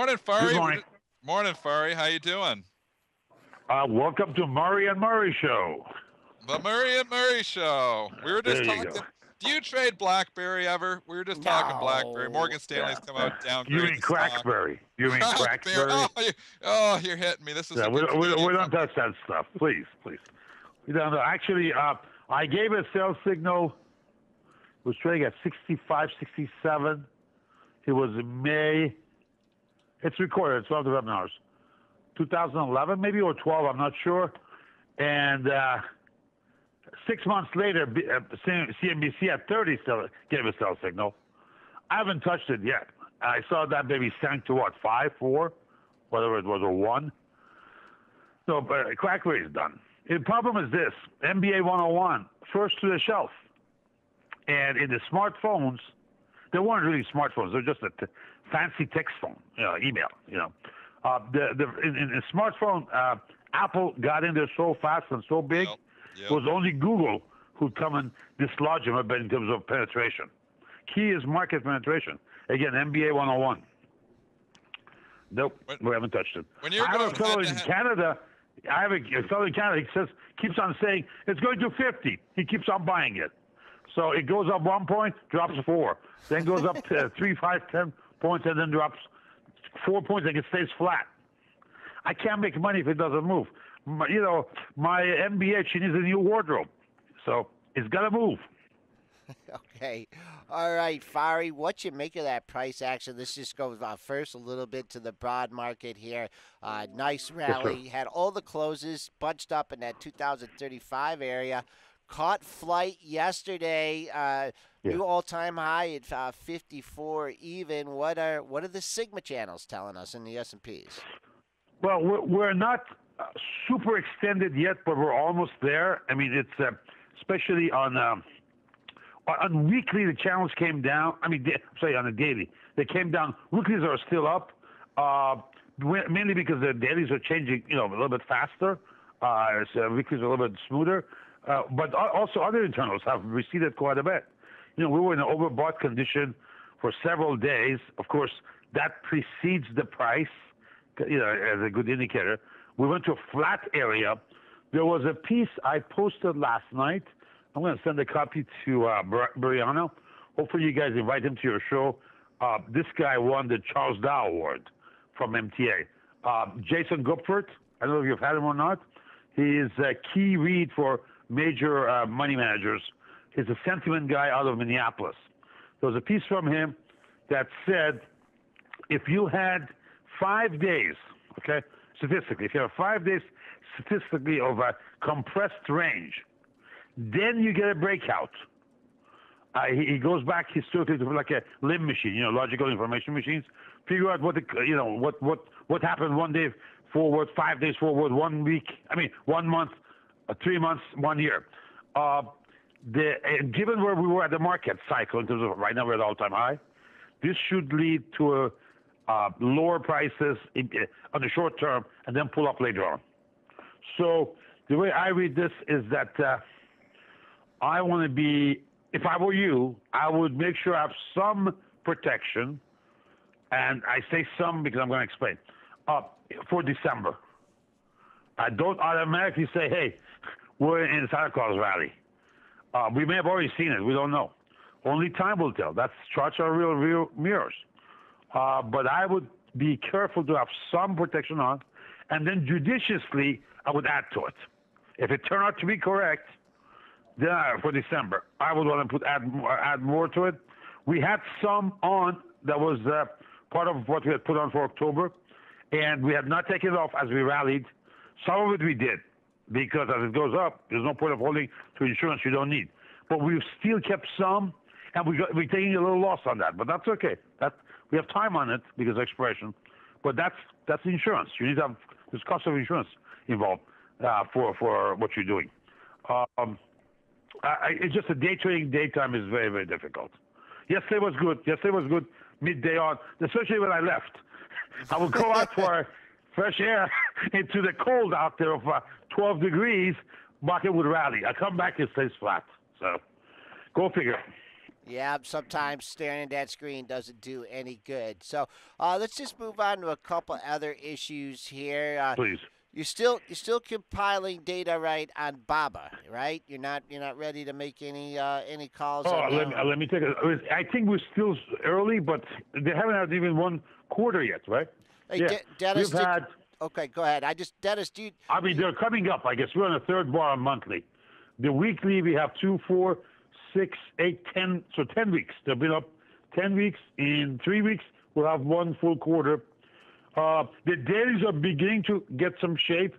Morning, Good Fari. morning. Morning, Fari. How you doing? Welcome to Murray and Murray Show. The Murray and Murray Show. We were just There you go. talking. Do you trade BlackBerry ever? We were just talking BlackBerry. No. Morgan Stanley's Yeah. come out, You downgrade mean the stock. Crackberry? You mean BlackBerry. Crackberry? You're hitting me. This is Yeah, a we, good we, we Canadian don't company. touch that stuff, please, please. We don't know. Actually, I gave a sell signal. It was trading at 65, 67. It was in May. It's recorded. It's one of the webinars. 2011, maybe, or 12. I'm not sure. And 6 months later, CNBC at 30 still gave a sell signal. I haven't touched it yet. I saw that baby sank to what, 5, 4, whatever it was, or 1. So, but Crackberry is done. The problem is this: MBA 101, first to the shelf. And in the smartphones, they weren't really smartphones. They're just a fancy text phone, email. In the smartphone, Apple got in there so fast and so big. Yep. It was only Google who'd come and dislodge them a bit in terms of penetration. Key is market penetration. Again, MBA 101. Nope, we haven't touched it. When you're I have going a fellow in head-to-head- Canada. I have a fellow in Canada. He keeps on saying it's going to 50. He keeps on buying it. So it goes up 1 point, drops 4. Then goes up to 3, 5, 10 points, and then drops 4 points, and it stays flat. I can't make money if it doesn't move. My MBA, she needs a new wardrobe. So it's got to move. Okay. All right, Fari, what you make of that price action? This just goes first a little bit to the broad market here. Nice rally. Had all the closes bunched up in that 2035 area. Caught flight yesterday. New all-time high at 54 even. What are the Sigma channels telling us in the S&Ps? Well, we're not super extended yet, but we're almost there. I mean, it's especially on weekly, the channels came down. I mean, on a daily, they came down. Weeklies are still up, mainly because the dailies are changing, a little bit faster. So weeklies are a little bit smoother. But also other internals have receded quite a bit. We were in an overbought condition for several days. Of course, that precedes the price, as a good indicator. We went to a flat area. There was a piece I posted last night. I'm going to send a copy to Brianna. Hopefully you guys invite him to your show. This guy won the Charles Dow Award from MTA. Jason Gupfert, I don't know if you've had him or not. He is a key read for major money managers. He's a sentiment guy out of Minneapolis. There was a piece from him that said, if you had 5 days, okay, statistically, if you have 5 days statistically of a compressed range, then you get a breakout. He goes back historically to like a limb machine, logical information machines. Figure out what happened 1 day forward, 5 days forward, 1 week. 1 month, 3 months, 1 year. Given where we were at the market cycle in terms of right now we're at all-time high, this should lead to lower prices on the short term and then pull up later on. So the way I read this is that I want to be, if I were you, I would make sure I have some protection, and I say some because I'm going to explain, for December. I don't automatically say, hey, we're in Santa Claus rally. We may have already seen it. We don't know. Only time will tell. Charts are real mirrors. But I would be careful to have some protection on, and then judiciously, I would add to it. If it turned out to be correct, then for December, I would want to add more to it. We had some on that was part of what we had put on for October, and we had not taken it off as we rallied. Some of it we did, because as it goes up, there's no point of holding to insurance you don't need. But we've still kept some, and we're taking a little loss on that. But that's okay. We have time on it because of expiration. But that's insurance. You need to have there's cost of insurance involved for what you're doing. It's just a day trading daytime is very, very difficult. Yesterday was good. Midday on, especially when I left. I would go out for fresh air into the cold out there of 12 degrees. Market would rally. I come back, it stays flat. So go figure. Yeah, sometimes staring at that screen doesn't do any good. So let's just move on to a couple other issues here. Please. You're still compiling data right on Baba, right? You're not ready to make any calls. Oh, on that one? let me take it. I think we're still early, but they haven't had even one quarter yet, right? Hey, Yeah, Dennis, we've had. okay, go ahead. Dennis, do you? I mean, they're coming up. I guess we're on the third bar on monthly. The weekly we have 2, 4, 6, 8, 10. So 10 weeks. They've been up 10 weeks. In 3 weeks, we'll have one full quarter. The dailies are beginning to get some shape,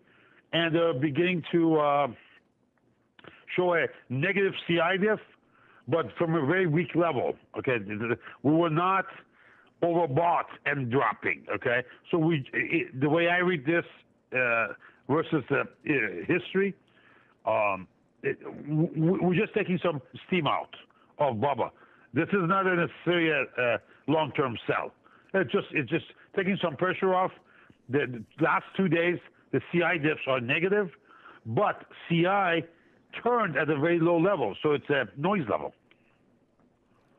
and they're beginning to show a negative CI diff, but from a very weak level. Okay, we were not overbought and dropping. Okay, so the way I read this versus the history, we're just taking some steam out of Bubba. This is not necessarily a long-term sell. It's just taking some pressure off. The last 2 days, the CI dips are negative, but CI turned at a very low level, so it's a noise level.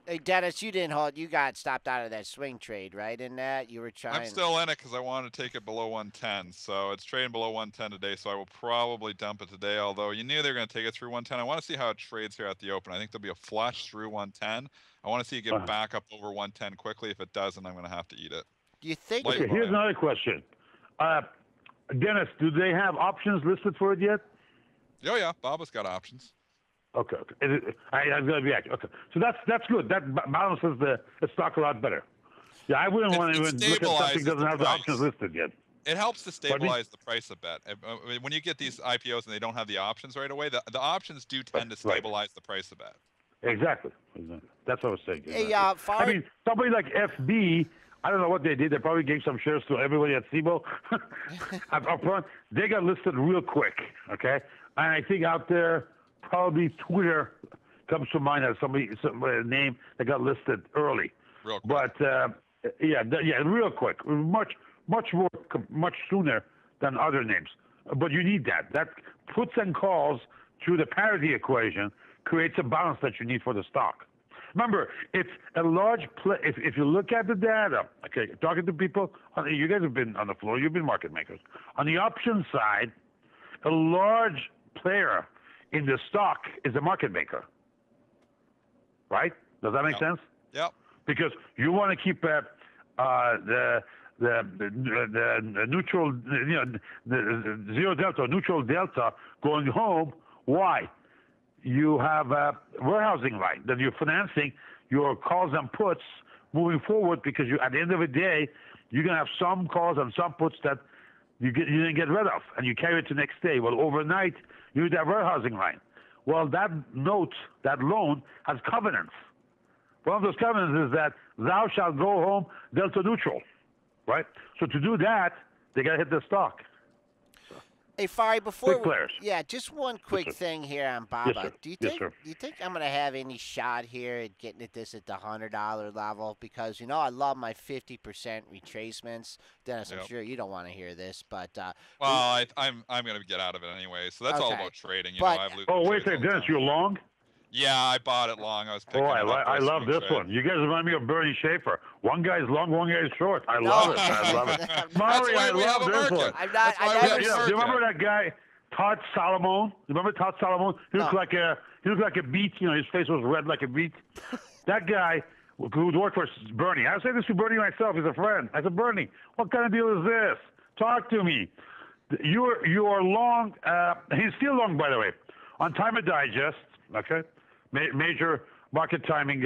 Hey, Dennis, you didn't hold. You got stopped out of that swing trade, right? In that you were trying. I'm still in it because I want to take it below 110. So it's trading below 110 today. So I will probably dump it today. Although you knew they were going to take it through 110. I want to see how it trades here at the open. I think there'll be a flush through 110. I want to see it get back up over 110 quickly. If it doesn't, I'm going to have to eat it. Do you think? Okay, here's another question. Dennis, do they have options listed for it yet? Oh yeah, Baba's got options. Okay. I'm going to be accurate. Okay, so that's good. That balances the stock a lot better. Yeah, I wouldn't want to even look at something that doesn't have the options listed yet. It helps to stabilize the price a bit. When you get these IPOs and they don't have the options right away, the options do tend to stabilize the price a bit. Exactly. That's what I was saying. Hey, I mean, somebody like FB, I don't know what they did. They probably gave some shares to everybody at SIBO up front. They got listed real quick, okay? And I think out there, probably Twitter comes to mind as some name that got listed early. Real quick. But yeah, real quick, much sooner than other names. But you need that. That puts and calls through the parity equation creates a balance that you need for the stock. Remember, it's a large play. If you look at the data, okay, talking to people, you guys have been on the floor, you've been market makers. On the option side, a large player in the stock is a market maker, right? Does that make sense? Yep. Because you want to keep the neutral, the zero delta, or neutral delta going home. Why? You have a warehousing line that you're financing your calls and puts moving forward, because at the end of the day, you're going to have some calls and some puts that you didn't get rid of, and you carry it to next day. Well, overnight, you need that warehousing line. Well, that note, that loan, has covenants. One of those covenants is that thou shalt go home delta neutral, right? So to do that, they got to hit the stock. Hey, Fari, before Big players. Yeah, just one quick thing here on Baba. Yes, sir. Do you Yes, think sir. I'm gonna have any shot here at getting at this at the $100 level? Because I love my 50% retracements. Dennis, I'm sure you don't want to hear this, but well, I'm gonna get out of it anyway. So that's all about trading. Wait a second, Dennis, you're long? Yeah, I bought it long. I was picking I love this one. You guys remind me of Bernie Schaefer. One guy's long, one guy's short. I love it. I love it. Maury, I love this one. You remember that guy, Todd Solomon? You remember Todd Solomon? He looked like a beet. His face was red like a beet. That guy who worked for Bernie. I say this to Bernie myself. He's a friend. I said, Bernie, what kind of deal is this? Talk to me. You are long. He's still long, by the way, on Timer Digest. Okay. Major market timing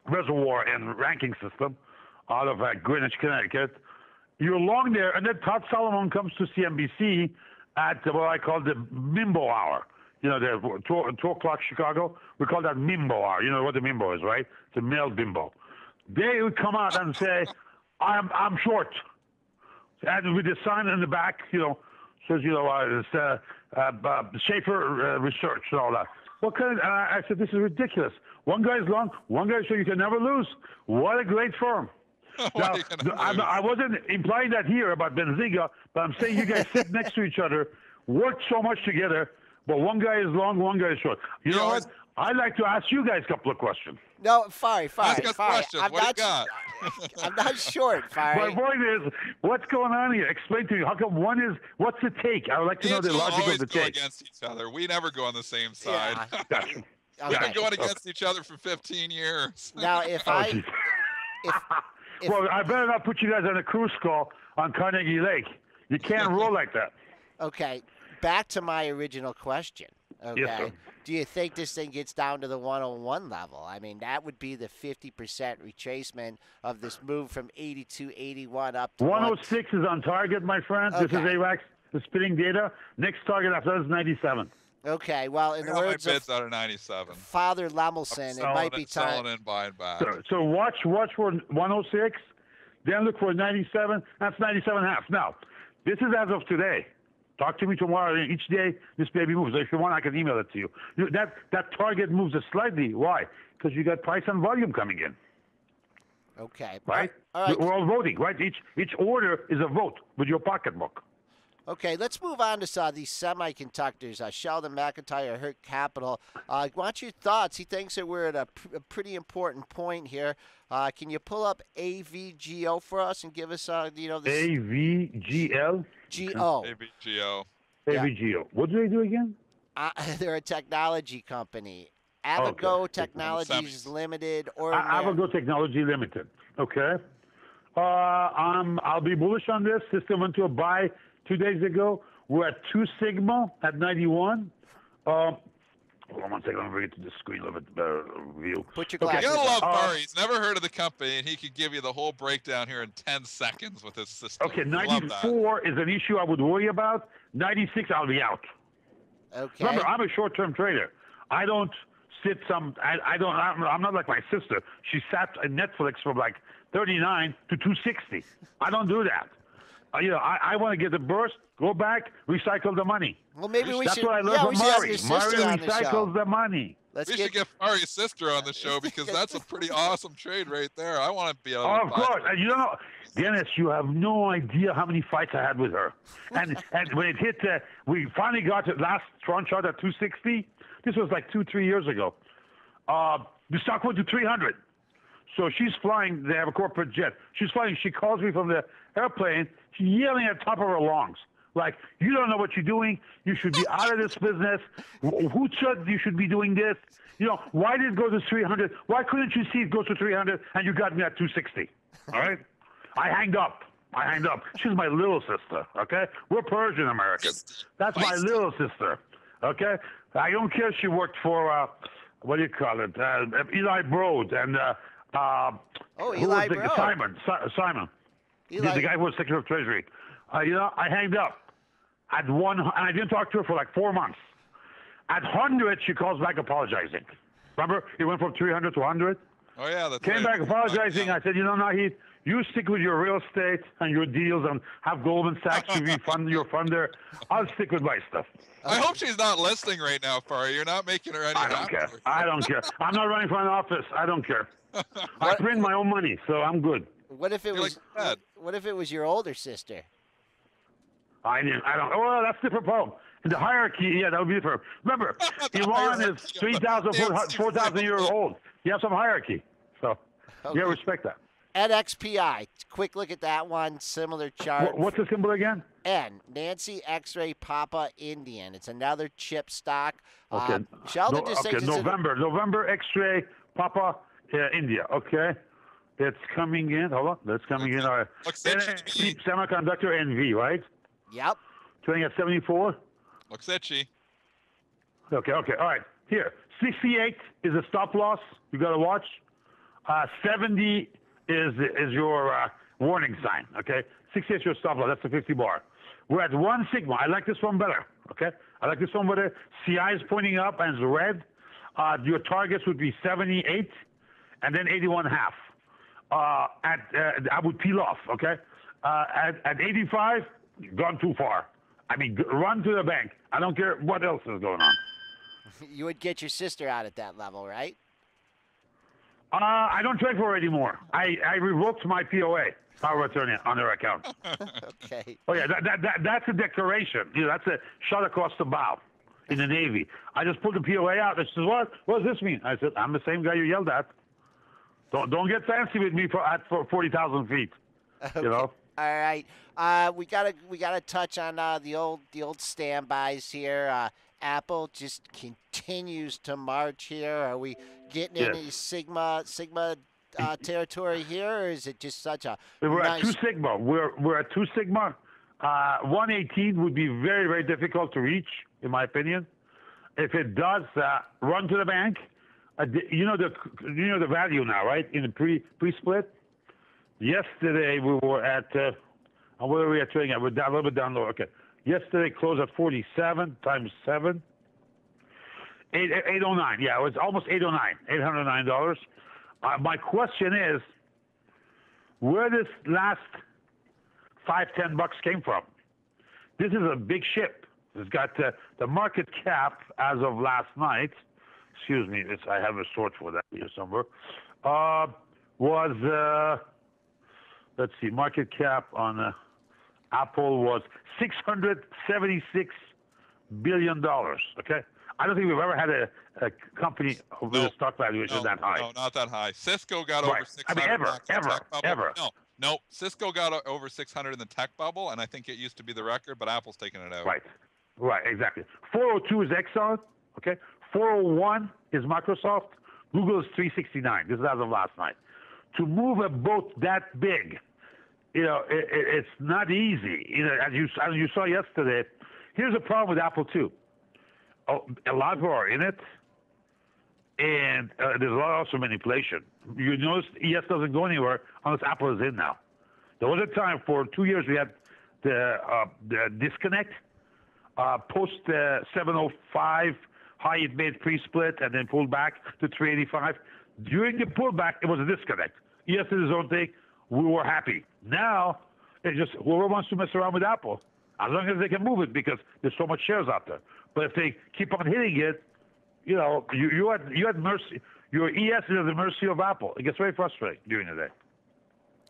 reservoir and ranking system out of Greenwich, Connecticut. You're long there, and then Todd Solomon comes to CNBC at what I call the Mimbo Hour. The 2 o'clock Chicago, we call that Mimbo Hour. You know what the Mimbo is, right? It's a male bimbo. They would come out and say, I'm short. And with the sign in the back, says, it's Schaefer Research and all that. What kind of, I said, this is ridiculous. One guy's long, one guy's short. You can never lose. What a great firm. Now, I wasn't implying that here about Benzinga, but I'm saying you guys sit next to each other, work so much together, but one guy is long, one guy is short. You know what? I'd like to ask you guys a couple of questions. No, Fari. Ask us Fari. questions. I'm What do you not. got? I'm not short, My Fari. point is, what's going on here? Explain to me. How come one is, what's the take? I would like to know It's the logic always of the go take. against each other. We never go on the same side. Yeah. Gotcha. We've Okay. been going against each other for 15 years. Now, if Oh, I geez. if Well, I better not put you guys on a cruise call on Carnegie Lake. You can't roll like that. okay, back to my original question. Okay. Yes, sir. Do you think this thing gets down to the 101 level? I mean, that would be the 50% retracement of this move from 82, 81 up to 106 is on target, my friend. This is Okay. AWACS, the spinning data. Next target after that is 97. Okay, well, in I the got my words of bids out of 97. Father Lemelson, it might be time. Selling and buying back. So watch for 106, then look for 97. That's 97.5. Now, this is as of today. Talk to me tomorrow. Each day, this baby moves. If you want, I can email it to you. That target moves it slightly. Why? Because you got price and volume coming in, Okay. right? All right. We're all voting, right? Each order is a vote with your pocketbook. Okay, let's move on to these semiconductors. Sheldon McIntyre, Hurt Capital. Want your thoughts? He thinks that we're at a pretty important point here. Can you pull up AVGO for us and give us, this AVGL? GO? ABGO. Yeah. AVGO. What do they do again? They're a technology company. Avago Okay. Technologies Limited, or Avago Technology Limited. Okay. I'll be bullish on this. System went to a buy 2 days ago. We're at 2 sigma at 91. Hold on one second. I'm going to bring it to the screen a little bit better view. Put your Okay. glasses You gotta love on. Fari. He's never heard of the company, and he could give you the whole breakdown here in 10 seconds with his system. Okay, Love that. 94 is an issue I would worry about. 96, I'll be out. Okay. Remember, I'm a short-term trader. I don't sit some. I'm not like my sister. She sat on Netflix from like 39 to 260. I don't do that. I want to get the burst, go back, recycle the money. Well, maybe we That's should. what I learned Yeah, from we should have Mari. your sister Mari on the show. recycles the money. Let's We get. should get Fari's sister on the show because that's a pretty awesome trade right there. I want to be able Oh, to of buy course. And you don't know, Dennis, you have no idea how many fights I had with her. And when it hit, we finally got the last tranche shot at 260. This was like 2-3 years ago. The stock went to 300. So she's flying. They have a corporate jet. She's flying. She calls me from the airplane. She's yelling at the top of her lungs. Like, you don't know what you're doing. You should be out of this business. Who said you should be doing this? Why did it go to 300? Why couldn't you see it go to 300 and you got me at 260? All right? I hanged up. She's my little sister, okay? We're Persian Americans. That's my little sister, okay? I don't care if she worked for, what do you call it, Eli Broad and who Eli was the- Broad. Simon. Eli- The guy who was Secretary of Treasury. I hanged up. At one, and I didn't talk to her for like 4 months. At 100, she calls back apologizing. Remember, he went from 300 to 100. Oh yeah, that's Came right. back apologizing. I said, Nahid, you stick with your real estate and your deals and have Goldman Sachs refund your funder. I'll stick with my stuff. I hope she's not listening right now, Fari. You're not making her any I don't care. happier. I don't care. I'm not running for an office. I don't care. I print my own money, so I'm good. What if it You're was? like that. What if it was your older sister? I don't. Well, that's a different problem. In the hierarchy, yeah, that would be different. Remember, Iran is 3,000, 4,000 years old. You have some hierarchy. So, Okay. yeah, respect that. NXPI. Quick look at that one. Similar chart. What's the symbol again? N. Nancy X-ray Papa Indian. It's another chip stock. Okay. Sheldon just thinks it's November X-ray, Papa, India. Okay. It's coming in. Hold on. That's coming in. Looks itchy. Semiconductor NV, right? Yep. Trading at 74. Looks itchy. Okay. All right. Here, 68 is a stop loss. You got to watch. 70 is your warning sign. Okay. 68 is your stop loss. That's the 50 bar. We're at 1 sigma. I like this one better. Okay. I like this one better. CI is pointing up and it's red. Your targets would be 78 and then 81.5. I would peel off. Okay. At 85, gone too far. I mean, run to the bank. I don't care what else is going on. You would get your sister out at that level, right? I don't trade for her anymore. I revoked my POA, power of attorney, on her account. Okay. Oh yeah, that's a declaration. That's a shot across the bow. in the Navy. I just pulled the POA out. It says, what does this mean? I said, I'm the same guy you yelled at. Don't get fancy with me for 40,000 feet. Okay. You know? All right. We gotta touch on the old standbys here. Apple just continues to march here. Are we getting Yes. any Sigma territory here, or is it just such a We're nice... at 2 Sigma. We're at 2 Sigma. 118 would be very, very difficult to reach, in my opinion. If it does, run to the bank. You know the value now, right? In the pre-split. Yesterday we were at where are we at trading at? We're down a little bit down low. Okay. Yesterday closed at 47 times 7. 809. Yeah, it was almost 809. $809. My question is, where this last $5-10 came from? This is a big ship. It's got the market cap as of last night. Excuse me, I have a source for that here somewhere. Was let's see, market cap on Apple was $676 billion. Okay, I don't think we've ever had a company with a stock valuation that high. No, not that high. Cisco got Right. over 600. I mean, ever. No, Cisco got over 600 in the tech bubble, and I think it used to be the record, but Apple's taking it out. Right, exactly. 402 is Exxon. Okay, 401 is Microsoft. Google is 369. This is as of last night. To move a boat that big, it's not easy. As you saw yesterday. Here's a problem with Apple too. A lot of people are in it, and there's a lot also manipulation. You notice ES doesn't go anywhere unless Apple is in now. There was a time for 2 years we had the disconnect post 705 high it made pre-split and then pulled back to 385. During the pullback, it was a disconnect. ES did his own thing. We were happy. Now, it's just whoever wants to mess around with Apple, as long as they can move it because there's so much shares out there. But if they keep on hitting it, you had mercy. Your ES is at the mercy of Apple. It gets very frustrating during the day.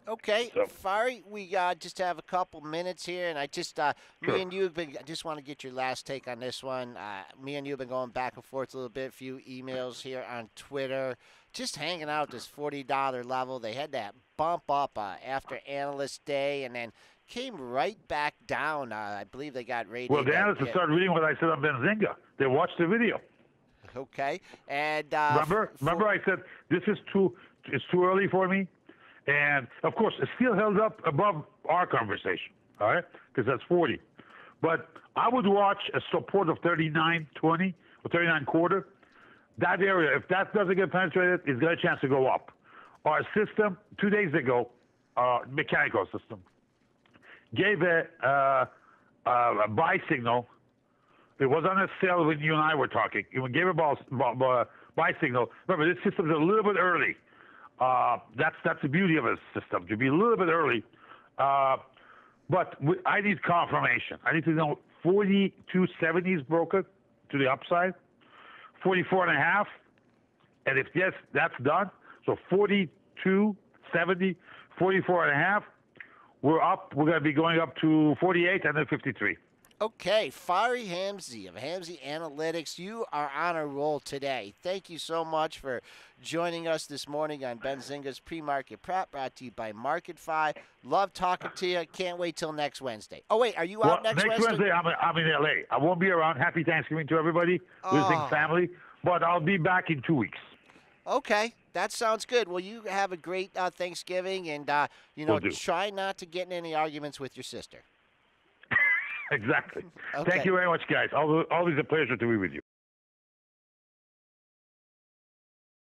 Okay, Fari, we just have a couple minutes here, and I just me and you have been. I just want to get your last take on this one. Me and you have been going back and forth a little bit. A few emails here on Twitter, just hanging out at this $40 level. They had that bump up after Analyst Day, and then came right back down. I believe they got rated. Well, the analysts started reading what I said on Benzinga. They watched the video. Okay, and remember, I said this is it's too early for me. And, of course, it's still held up above our conversation, all right, because that's 40. But I would watch a support of 39.20 or 39.25. That area, if that doesn't get penetrated, it's got a chance to go up. Our system, 2 days ago, mechanical system, gave a buy signal. It was on a sale when you and I were talking. It gave a buy signal. Remember, this system is a little bit early. That's the beauty of a system, to be a little bit early. But I need confirmation. I need to know 42.70 is broken to the upside, 44.5, and if yes, that's done. So 42.70, 44.5. We're up. We're going to be going up to 48 and then 53. Okay, Fari Hamzei of Hamzei Analytics, you are on a roll today. Thank you so much for joining us this morning on Benzinga's Pre-Market Prep, brought to you by MarketFi. Love talking to you. Can't wait till next Wednesday. Oh, wait, are you out next Wednesday? Next Wednesday, I'm in L.A. I won't be around. Happy Thanksgiving to everybody, visiting family, but I'll be back in 2 weeks. Okay, that sounds good. Well, you have a great Thanksgiving, and, try not to get in any arguments with your sister. Exactly. Okay. Thank you very much, guys. Always a pleasure to be with you.